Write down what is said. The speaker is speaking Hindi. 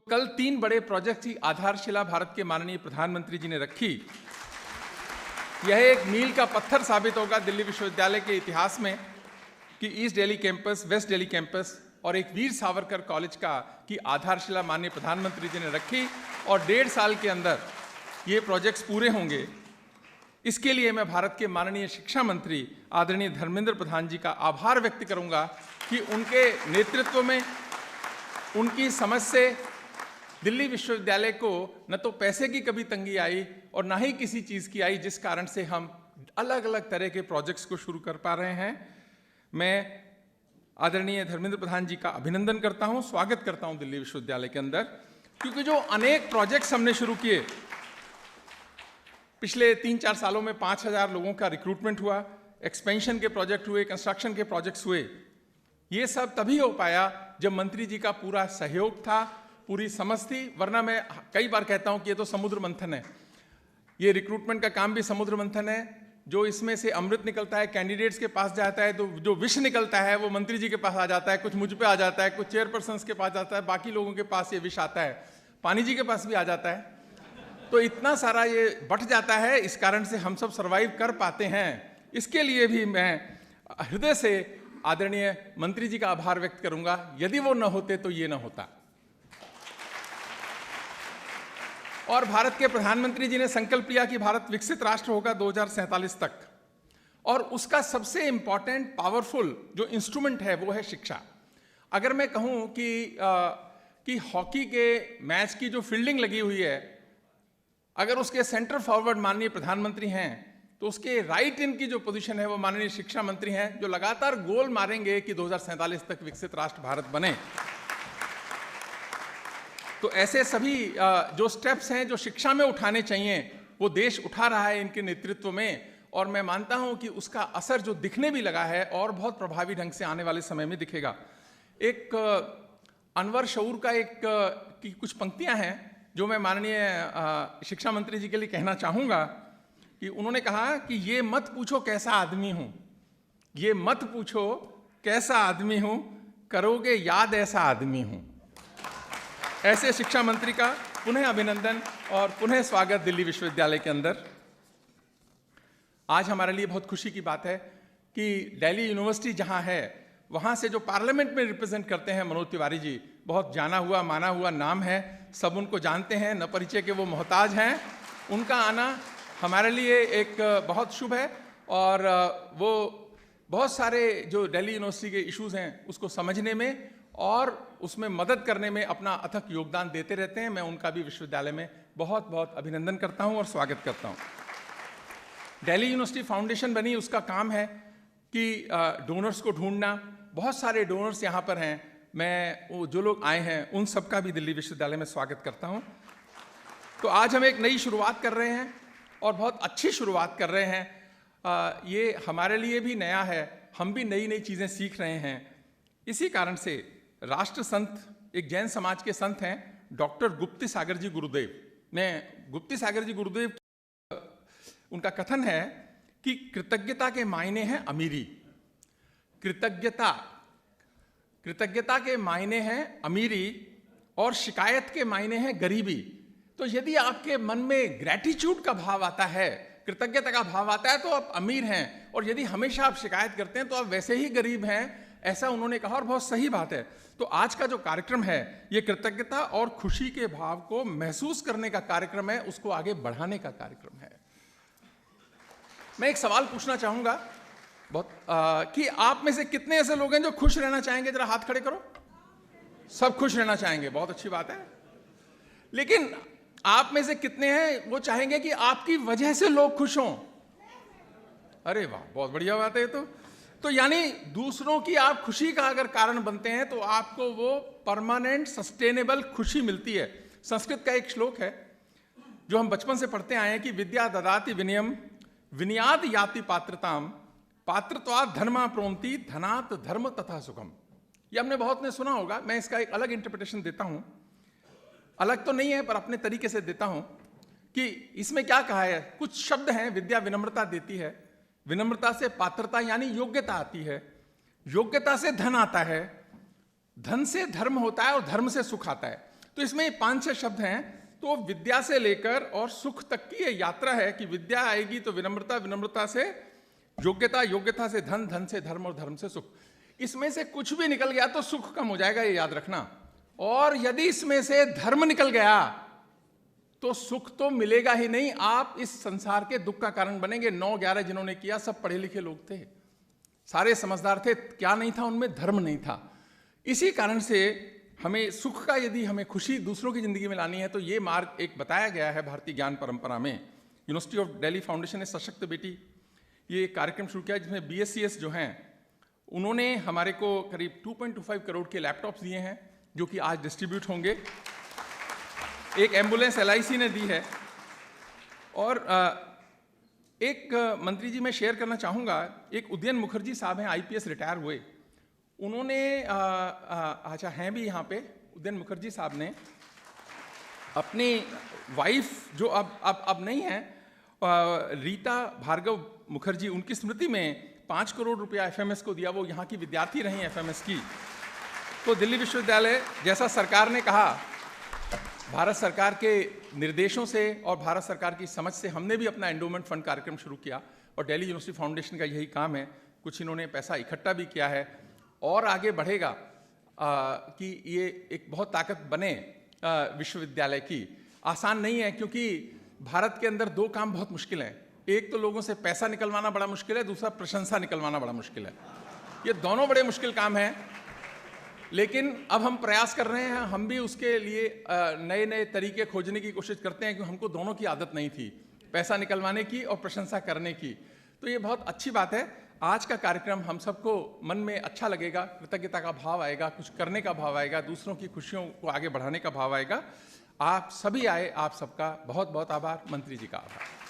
कल 3 बड़े प्रोजेक्ट की आधारशिला भारत के माननीय प्रधानमंत्री जी ने रखी। यह एक मील का पत्थर साबित होगा दिल्ली विश्वविद्यालय के इतिहास में कि east Delhi campus, west Delhi campus और एक वीर सावरकर कॉलेज की आधारशिला माननीय प्रधानमंत्री जी ने रखी और 1.5 साल के अंदर ये प्रोजेक्ट्स पूरे होंगे। इसके लिए मैं भारत के माननीय शिक्षा मंत्री आदरणीय धर्मेंद्र प्रधान जी का आभार व्यक्त करूंगा कि उनके नेतृत्व में, उनकी समझ से दिल्ली विश्वविद्यालय को न तो पैसे की कभी तंगी आई और ना ही किसी चीज़ की आई, जिस कारण से हम अलग अलग तरह के प्रोजेक्ट्स को शुरू कर पा रहे हैं। मैं आदरणीय धर्मेंद्र प्रधान जी का अभिनंदन करता हूं, स्वागत करता हूं दिल्ली विश्वविद्यालय के अंदर, क्योंकि जो अनेक प्रोजेक्ट्स हमने शुरू किए, पिछले 3-4 सालों में 5,000 लोगों का रिक्रूटमेंट हुआ, एक्सपेंशन के प्रोजेक्ट हुए, कंस्ट्रक्शन के प्रोजेक्ट्स हुए। ये सब तभी हो पाया जब मंत्री जी का पूरा सहयोग था, पूरी समझ थी, वरना मैं कई बार कहता हूं कि ये तो समुद्र मंथन है। ये रिक्रूटमेंट का काम भी समुद्र मंथन है। जो इसमें से अमृत निकलता है कैंडिडेट्स के पास जाता है, तो जो विष निकलता है वो मंत्री जी के पास आ जाता है, कुछ मुझ पे आ जाता है, कुछ चेयरपर्सन्स के पास जाता है, बाकी लोगों के पास ये विष आता है, पानी जी के पास भी आ जाता है। तो इतना सारा ये बट जाता है, इस कारण से हम सब सर्वाइव कर पाते हैं। इसके लिए भी मैं हृदय से आदरणीय मंत्री जी का आभार व्यक्त करूंगा। यदि वो न होते तो ये न होता। और भारत के प्रधानमंत्री जी ने संकल्प लिया कि भारत विकसित राष्ट्र होगा 2047 तक, और उसका सबसे इंपॉर्टेंट पावरफुल जो इंस्ट्रूमेंट है वो है शिक्षा। अगर मैं कहूं कि हॉकी के मैच की जो फील्डिंग लगी हुई है, अगर उसके सेंटर फॉरवर्ड माननीय प्रधानमंत्री हैं, तो उसके राइट इन की जो पोजीशन है वो माननीय शिक्षा मंत्री हैं, जो लगातार गोल मारेंगे कि 2047 तक विकसित राष्ट्र भारत बने। तो ऐसे सभी जो स्टेप्स हैं जो शिक्षा में उठाने चाहिए, वो देश उठा रहा है इनके नेतृत्व में, और मैं मानता हूं कि उसका असर जो दिखने भी लगा है और बहुत प्रभावी ढंग से आने वाले समय में दिखेगा। एक अनवर शऊर का की कुछ पंक्तियां हैं जो मैं माननीय शिक्षा मंत्री जी के लिए कहना चाहूँगा कि उन्होंने कहा कि ये मत पूछो कैसा आदमी हूँ, ये मत पूछो कैसा आदमी हूँ, करोगे याद ऐसा आदमी हूँ। ऐसे शिक्षा मंत्री का पुनः अभिनंदन और पुनः स्वागत दिल्ली विश्वविद्यालय के अंदर। आज हमारे लिए बहुत खुशी की बात है कि दिल्ली यूनिवर्सिटी जहाँ है, वहाँ से जो पार्लियामेंट में रिप्रेजेंट करते हैं मनोज तिवारी जी, बहुत जाना हुआ माना हुआ नाम है, सब उनको जानते हैं, न परिचय के वो मोहताज हैं। उनका आना हमारे लिए एक बहुत शुभ है, और वो बहुत सारे जो दिल्ली यूनिवर्सिटी के इश्यूज़ हैं उसको समझने में और उसमें मदद करने में अपना अथक योगदान देते रहते हैं। मैं उनका भी विश्वविद्यालय में बहुत बहुत अभिनंदन करता हूं और स्वागत करता हूं। दिल्ली यूनिवर्सिटी फाउंडेशन बनी, उसका काम है कि डोनर्स को ढूंढना। बहुत सारे डोनर्स यहाँ पर हैं, मैं जो लोग आए हैं उन सबका भी दिल्ली विश्वविद्यालय में स्वागत करता हूँ। तो आज हम एक नई शुरुआत कर रहे हैं और बहुत अच्छी शुरुआत कर रहे हैं। ये हमारे लिए भी नया है, हम भी नई नई चीज़ें सीख रहे हैं। इसी कारण से राष्ट्र संत, एक जैन समाज के संत हैं डॉक्टर गुप्ती सागर जी गुरुदेव। मैं गुप्ती सागर जी गुरुदेव, उनका कथन है कि कृतज्ञता के मायने हैं अमीरी, कृतज्ञता के मायने हैं अमीरी, और शिकायत के मायने हैं गरीबी। तो यदि आपके मन में ग्रैटिट्यूड का भाव आता है, कृतज्ञता का भाव आता है, तो आप अमीर हैं, और यदि हमेशा आप शिकायत करते हैं तो आप वैसे ही गरीब हैं। ऐसा उन्होंने कहा और बहुत सही बात है। तो आज का जो कार्यक्रम है ये कृतज्ञता और खुशी के भाव को महसूस करने का कार्यक्रम है, उसको आगे बढ़ाने का कार्यक्रम है। मैं एक सवाल पूछना चाहूंगा कि आप में से कितने ऐसे लोग हैं जो खुश रहना चाहेंगे? जरा हाथ खड़े करो। सब खुश रहना चाहेंगे, बहुत अच्छी बात है। लेकिन आप में से कितने हैं वो चाहेंगे कि आपकी वजह से लोग खुश हों? अरे वाह, बहुत बढ़िया बात है। तो यानी दूसरों की आप खुशी का अगर कारण बनते हैं तो आपको वो परमानेंट सस्टेनेबल खुशी मिलती है। संस्कृत का एक श्लोक है जो हम बचपन से पढ़ते आए हैं कि विद्या ददाति विनयम विनयाद याति पात्रताम पात्रत्वात् धर्मा प्रोमति धनात् धर्म तथा सुखम। ये हमने बहुत ने सुना होगा। मैं इसका एक अलग इंटरप्रिटेशन देता हूँ, अलग तो नहीं है पर अपने तरीके से देता हूँ कि इसमें क्या कहा है। कुछ शब्द हैं, विद्या विनम्रता देती है, विनम्रता से पात्रता यानी योग्यता आती है, योग्यता से धन आता है, धन से धर्म होता है और धर्म से सुख आता है। तो इसमें 5-6 शब्द हैं। तो विद्या से लेकर और सुख तक की ये यात्रा है कि विद्या आएगी तो विनम्रता, विनम्रता से योग्यता, योग्यता से धन, धन से धर्म और धर्म से सुख। इसमें से कुछ भी निकल गया तो सुख कम हो जाएगा, ये याद रखना। और यदि इसमें से धर्म निकल गया तो सुख तो मिलेगा ही नहीं, आप इस संसार के दुख का कारण बनेंगे। 9-11 जिन्होंने किया सब पढ़े लिखे लोग थे, सारे समझदार थे, क्या नहीं था उनमें? धर्म नहीं था। इसी कारण से हमें सुख का, यदि हमें खुशी दूसरों की जिंदगी में लानी है तो ये मार्ग एक बताया गया है भारतीय ज्ञान परंपरा में। यूनिवर्सिटी ऑफ दिल्ली फाउंडेशन ने सशक्त बेटी ये एक कार्यक्रम शुरू किया जिसमें BScs जो हैं उन्होंने हमारे को करीब 2.25 करोड़ के लैपटॉप्स दिए हैं जो कि आज डिस्ट्रीब्यूट होंगे। एक एम्बुलेंस LIC ने दी है। और एक मंत्री जी मैं शेयर करना चाहूँगा, एक उदयन मुखर्जी साहब हैं, IPS रिटायर हुए। उन्होंने अच्छा हैं भी यहाँ पे, उदयन मुखर्जी साहब ने अपनी वाइफ जो अब नहीं है, रीता भार्गव मुखर्जी, उनकी स्मृति में 5 करोड़ रुपया FMS को दिया। वो यहाँ की विद्यार्थी रही FMS की। तो दिल्ली विश्वविद्यालय, जैसा सरकार ने कहा, भारत सरकार के निर्देशों से और भारत सरकार की समझ से हमने भी अपना एंडोमेंट फंड कार्यक्रम शुरू किया और दिल्ली यूनिवर्सिटी फाउंडेशन का यही काम है। कुछ इन्होंने पैसा इकट्ठा भी किया है और आगे बढ़ेगा कि ये एक बहुत ताकत बने विश्वविद्यालय की। आसान नहीं है क्योंकि भारत के अंदर 2 काम बहुत मुश्किल हैं। एक तो लोगों से पैसा निकलवाना बड़ा मुश्किल है, दूसरा प्रशंसा निकलवाना बड़ा मुश्किल है। ये दोनों बड़े मुश्किल काम हैं, लेकिन अब हम प्रयास कर रहे हैं। हम भी उसके लिए नए नए तरीके खोजने की कोशिश करते हैं, क्योंकि हमको दोनों की आदत नहीं थी, पैसा निकलवाने की और प्रशंसा करने की। तो ये बहुत अच्छी बात है। आज का कार्यक्रम हम सबको मन में अच्छा लगेगा, कृतज्ञता का भाव आएगा, कुछ करने का भाव आएगा, दूसरों की खुशियों को आगे बढ़ाने का भाव आएगा। आप सभी आए, आप सबका बहुत बहुत आभार। मंत्री जी का आभार।